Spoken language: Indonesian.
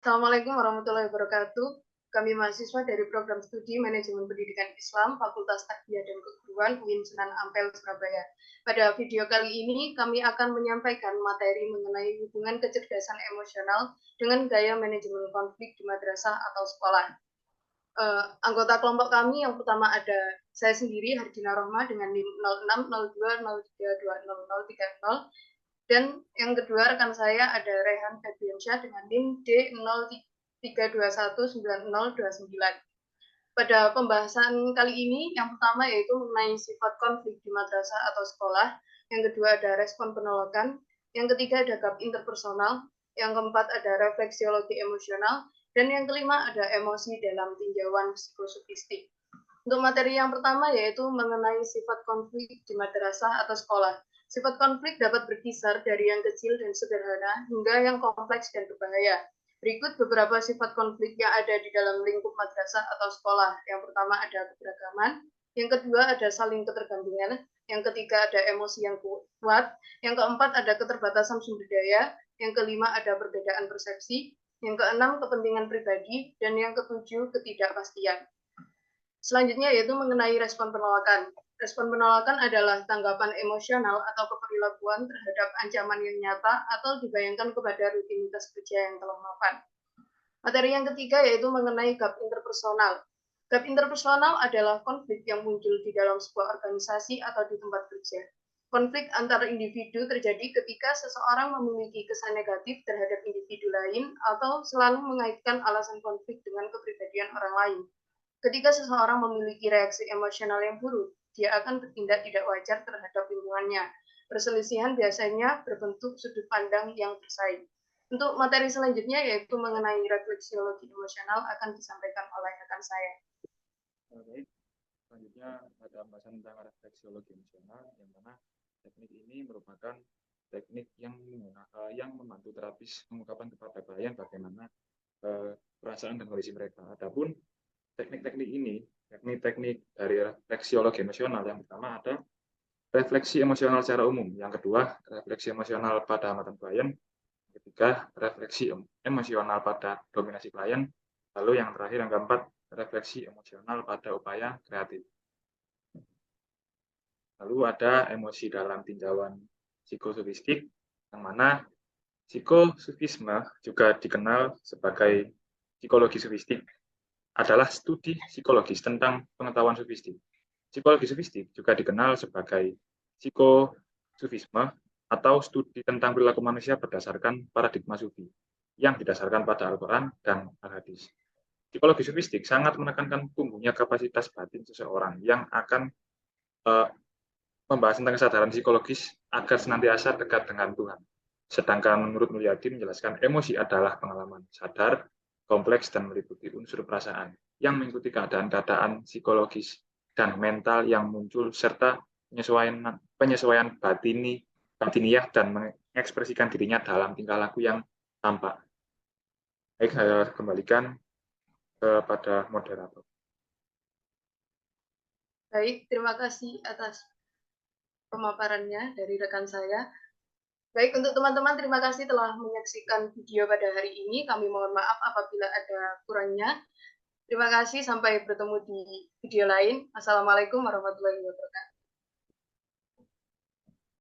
Assalamualaikum warahmatullahi wabarakatuh. Kami mahasiswa dari program studi Manajemen Pendidikan Islam, Fakultas Tarbiyah dan Keguruan UIN Sunan Ampel, Surabaya. Pada video kali ini, kami akan menyampaikan materi mengenai hubungan kecerdasan emosional dengan gaya manajemen konflik di madrasah atau sekolah. Anggota kelompok kami yang pertama ada saya sendiri, Hardina Rohma, dengan NIM 0602032030. Dan yang kedua rekan saya ada Rehan Febriansyah dengan NIM D03219029. Pada pembahasan kali ini, yang pertama yaitu mengenai sifat konflik di madrasah atau sekolah, yang kedua ada respon penolakan, yang ketiga ada gap interpersonal, yang keempat ada refleksiologi emosional, dan yang kelima ada emosi dalam tinjauan psikosofistik. Untuk materi yang pertama yaitu mengenai sifat konflik di madrasah atau sekolah. Sifat konflik dapat berkisar dari yang kecil dan sederhana hingga yang kompleks dan berbahaya. Berikut beberapa sifat konflik yang ada di dalam lingkup madrasah atau sekolah. Yang pertama ada keberagaman, yang kedua ada saling ketergantungan, yang ketiga ada emosi yang kuat, yang keempat ada keterbatasan sumber daya, yang kelima ada perbedaan persepsi, yang keenam kepentingan pribadi, dan yang ketujuh ketidakpastian. Selanjutnya yaitu mengenai respon penolakan. Respon penolakan adalah tanggapan emosional atau keperilakuan terhadap ancaman yang nyata atau dibayangkan kepada rutinitas kerja yang telah mapan. Materi yang ketiga yaitu mengenai gap interpersonal. Gap interpersonal adalah konflik yang muncul di dalam sebuah organisasi atau di tempat kerja. Konflik antar individu terjadi ketika seseorang memiliki kesan negatif terhadap individu lain atau selalu mengaitkan alasan konflik dengan kepribadian orang lain. Ketika seseorang memiliki reaksi emosional yang buruk, dia akan bertindak tidak wajar terhadap lingkungannya. Perselisihan biasanya berbentuk sudut pandang yang bersaing. Untuk materi selanjutnya yaitu mengenai refleksiologi emosional akan disampaikan oleh rekan saya. Baik, selanjutnya ada pembahasan tentang refleksiologi emosional, yang mana teknik ini merupakan teknik yang membantu terapis mengungkapkan kepada klien bagaimana perasaan dan kondisi mereka. Adapun teknik-teknik ini, teknik-teknik dari refleksiologi emosional, yang pertama ada refleksi emosional secara umum, yang kedua refleksi emosional pada hambatan klien, yang ketiga refleksi emosional pada dominasi klien, lalu yang terakhir yang keempat refleksi emosional pada upaya kreatif. Lalu ada emosi dalam tinjauan psikosofistik, yang mana psikosofisme juga dikenal sebagai psikologi sofistik, adalah studi psikologis tentang pengetahuan sofistik. Psikologi sofistik juga dikenal sebagai psikosofisme atau studi tentang perilaku manusia berdasarkan paradigma sufi yang didasarkan pada Al-Quran dan Al-Hadis. Psikologi sofistik sangat menekankan tumbuhnya kapasitas batin seseorang yang akan membahas tentang kesadaran psikologis agar senantiasa dekat dengan Tuhan. Sedangkan menurut Mulyadi menjelaskan emosi adalah pengalaman sadar, kompleks dan meliputi unsur perasaan yang mengikuti keadaan-keadaan psikologis dan mental yang muncul serta penyesuaian batiniah dan mengekspresikan dirinya dalam tingkah laku yang tampak. Baik, saya kembalikan kepada moderator. Baik, terima kasih atas pemaparannya dari rekan saya. Baik, untuk teman-teman, terima kasih telah menyaksikan video pada hari ini. Kami mohon maaf apabila ada kurangnya. Terima kasih, sampai bertemu di video lain. Assalamualaikum warahmatullahi wabarakatuh.